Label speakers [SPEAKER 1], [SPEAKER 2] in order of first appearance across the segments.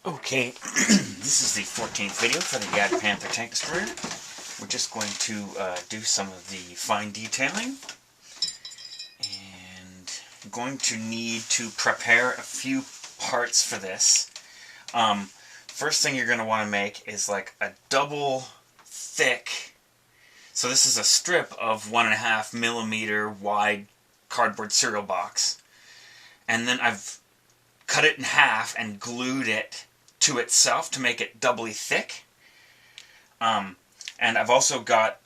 [SPEAKER 1] Okay, this is the 14th video for the Jagdpanther tank destroyer. We're just going to do some of the fine detailing. And I'm going to need to prepare a few parts for this. First thing you're going to want to make is like a double thick, so this is a strip of 1.5mm wide cardboard cereal box. And then I've cut it in half and glued it to itself to make it doubly thick. And I've also got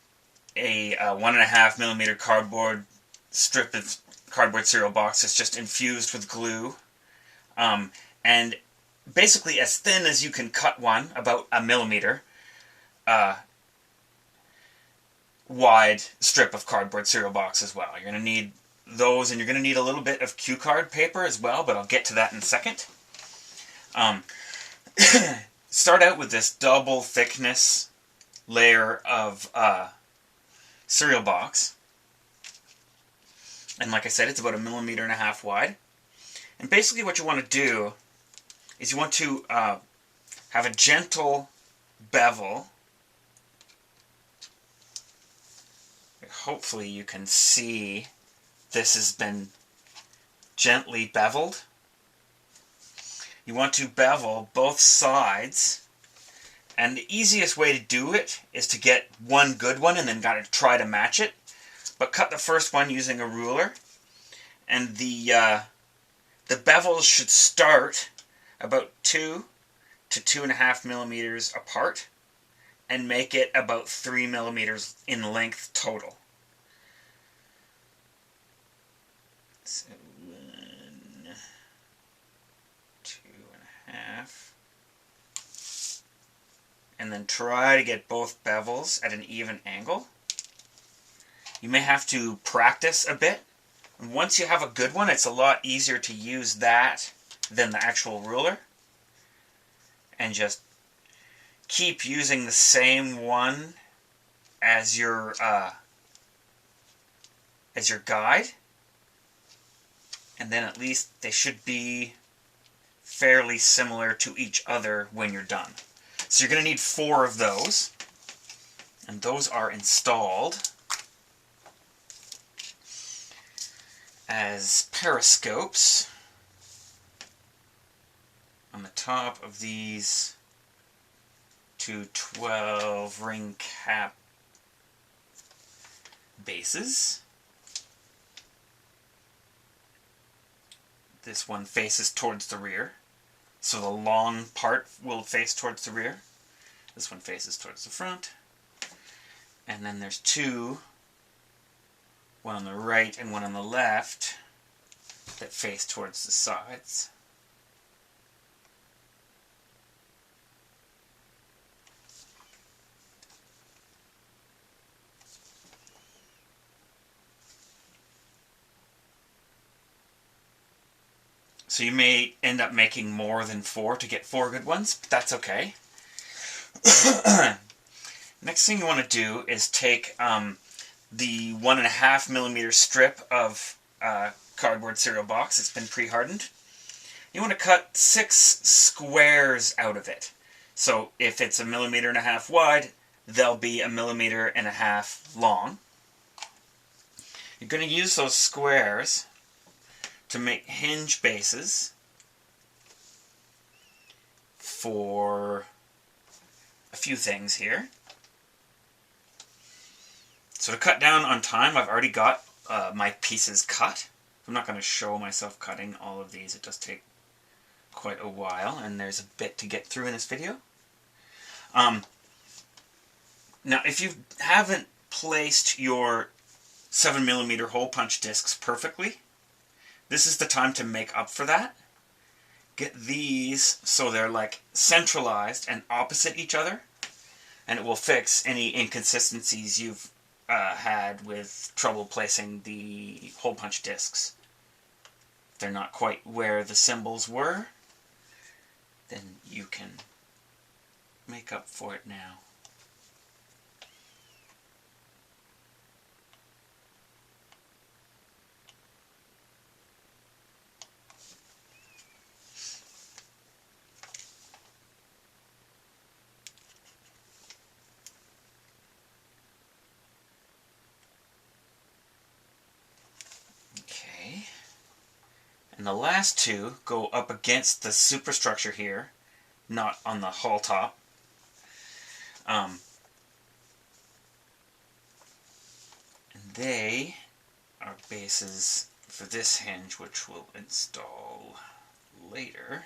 [SPEAKER 1] a 1.5mm cardboard strip of cardboard cereal box that's just infused with glue. And basically as thin as you can cut one, about 1mm, wide strip of cardboard cereal box as well. You're going to need those, and you're going to need a little bit of cue card paper as well, but I'll get to that in a second. Start out with this double thickness layer of cereal box, and like I said, it's about 1.5 mm wide. And basically what you want to do is you want to have a gentle bevel. Hopefully you can see this has been gently beveled. You want to bevel both sides, and the easiest way to do it is to get one good one and then gotta try to match it. But cut the first one using a ruler, and the bevels should start about 2 to 2.5mm apart, and make it about 3mm in length total. So 1, 2.5, and then try to get both bevels at an even angle. You may have to practice a bit. And once you have a good one, it's a lot easier to use that than the actual ruler. And just keep using the same one as your guide. And then at least they should be fairly similar to each other when you're done. So you're going to need 4 of those. And those are installed as periscopes on the top of these 2 12 ring cap bases. This one faces towards the rear, so the long part will face towards the rear. This one faces towards the front. And then there's 2, one on the right and one on the left, that face towards the sides. So you may end up making more than 4 to get 4 good ones, but that's okay. Next thing you want to do is take the 1.5mm strip of cardboard cereal box. It's been pre-hardened. You want to cut 6 squares out of it. So if it's 1.5 mm wide, they'll be 1.5 mm long. You're going to use those squares to make hinge bases for a few things here. So to cut down on time, I've already got my pieces cut. I'm not going to show myself cutting all of these. It does take quite a while, and there's a bit to get through in this video. Now, if you haven't placed your 7mm hole punch discs perfectly, this is the time to make up for that. Get these so they're like centralized and opposite each other, and it will fix any inconsistencies you've had with trouble placing the hole punch discs. If they're not quite where the symbols were, then you can make up for it now. And the last two go up against the superstructure here, not on the hull top. And they are bases for this hinge, which we'll install later.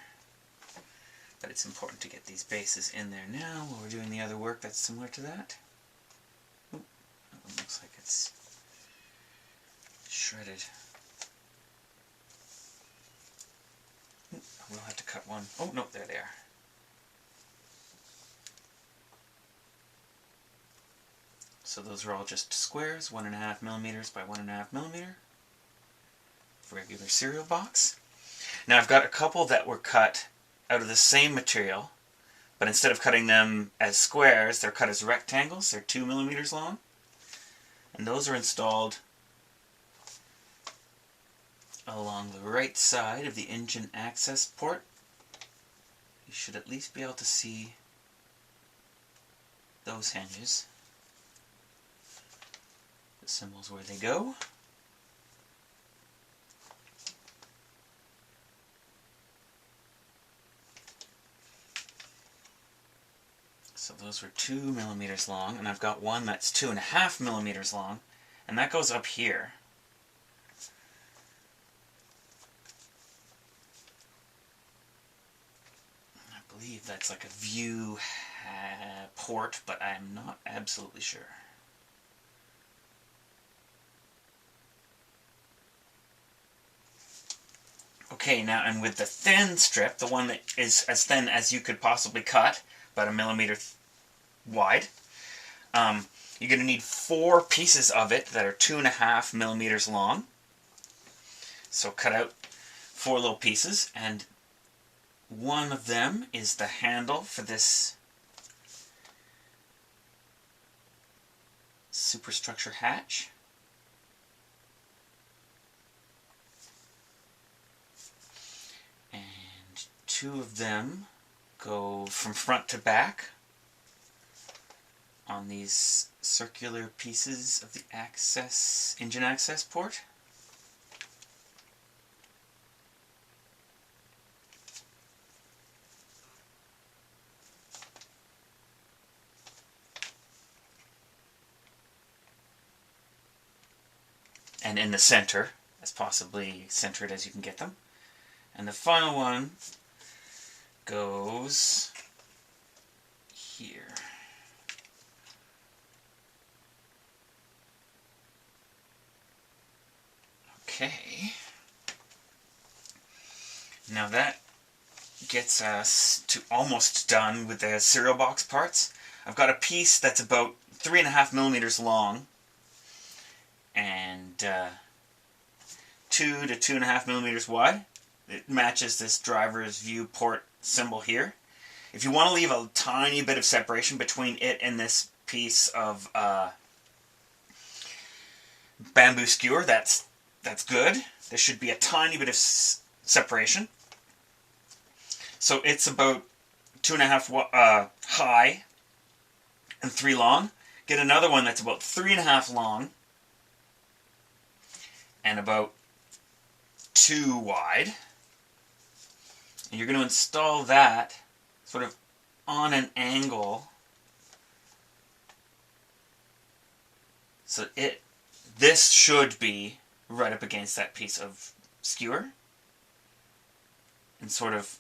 [SPEAKER 1] But it's important to get these bases in there now while we're doing the other work that's similar to that. Oop, that one looks like it's shredded. Oop, we'll have to cut one. Oh, no, there they are. So those are all just squares, 1.5 millimeters by 1.5 millimeter. Regular cereal box. Now I've got a couple that were cut out of the same material, but instead of cutting them as squares, they're cut as rectangles. They're 2 millimeters long. And those are installed along the right side of the engine access port. You should at least be able to see those hinges. The symbols where they go. So those were 2 millimeters long, and I've got one that's 2.5 millimeters long, and that goes up here. I believe that's like a view port, but I'm not absolutely sure. Okay, now, and with the thin strip, the one that is as thin as you could possibly cut, about 1 millimeter wide, you're going to need 4 pieces of it that are 2.5 millimeters long. So cut out 4 little pieces, and one of them is the handle for this superstructure hatch. And 2 of them go from front to back on these circular pieces of the engine access port. And in the center, as possibly centered as you can get them. And the final one goes here. Okay. Now that gets us to almost done with the cereal box parts. I've got a piece that's about 3.5 millimeters long and 2 to 2.5 millimeters wide. It matches this driver's view port symbol here. If you want to leave a tiny bit of separation between it and this piece of bamboo skewer, that's good. There should be a tiny bit of separation. So it's about 2.5 high and 3 long. Get another one that's about 3.5 long and about 2 wide. And you're going to install that sort of on an angle so this should be right up against that piece of skewer and sort of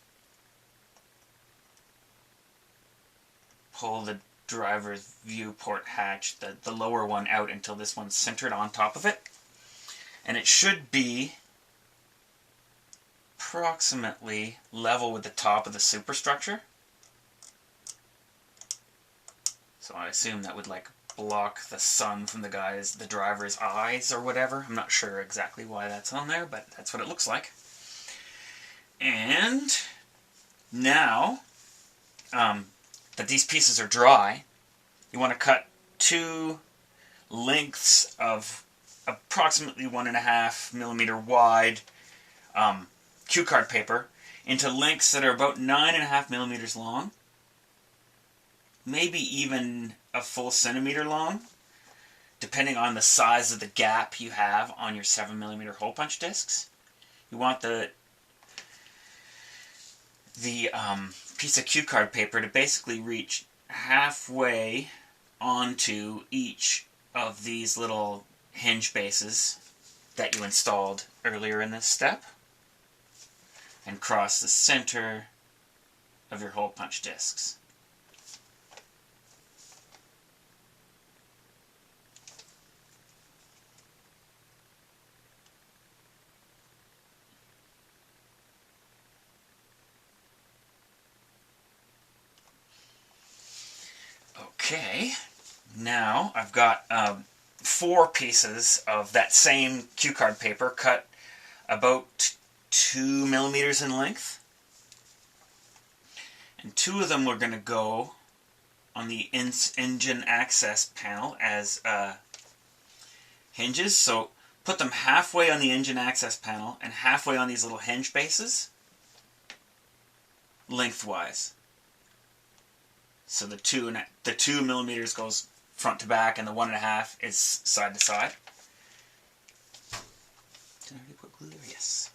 [SPEAKER 1] pull the driver's view port hatch, the lower one, out until this one's centered on top of it. And it should be approximately level with the top of the superstructure. So I assume that would like block the sun from the driver's eyes or whatever. I'm not sure exactly why that's on there, but that's what it looks like. And now that these pieces are dry, you want to cut 2 lengths of approximately 1.5 millimeter wide cue card paper into lengths that are about 9.5 millimeters long, maybe even a full centimeter long, depending on the size of the gap you have on your 7 millimeter hole punch discs. You want the the piece of cue card paper to basically reach halfway onto each of these little hinge bases that you installed earlier in this step, and cross the center of your hole punch discs. Okay, now I've got 4 pieces of that same cue card paper cut about 2 millimeters in length, and 2 of them we're going to go on the engine access panel as hinges. So put them halfway on the engine access panel and halfway on these little hinge bases, lengthwise. So the 2 millimeters goes front to back, and the 1.5 is side to side. Did I already put glue there? Yes.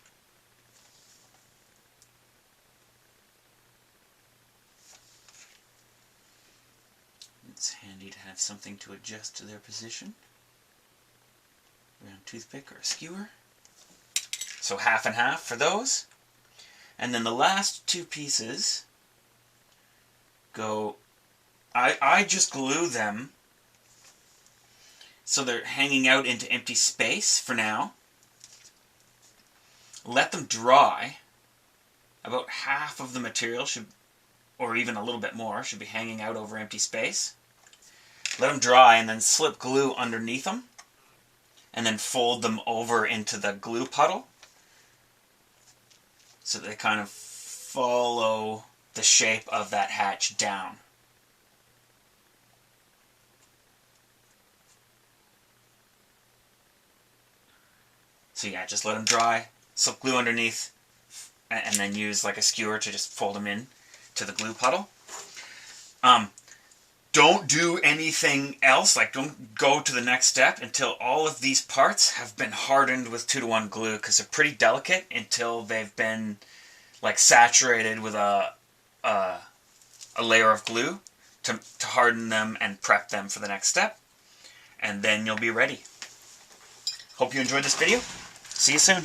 [SPEAKER 1] It's handy to have something to adjust to their position. A round toothpick or a skewer. So half and half for those. And then the last 2 pieces go, I just glue them so they're hanging out into empty space for now. Let them dry. About half of the material should, or even a little bit more, should be hanging out over empty space. Let them dry and then slip glue underneath them, and then fold them over into the glue puddle so they kind of follow the shape of that hatch down. So yeah, just let them dry, slip glue underneath, and then use like a skewer to just fold them in to the glue puddle. Don't do anything else, like don't go to the next step until all of these parts have been hardened with 2-to-1 glue, because they're pretty delicate until they've been like saturated with a layer of glue to harden them and prep them for the next step, and then you'll be ready. Hope you enjoyed this video. See you soon.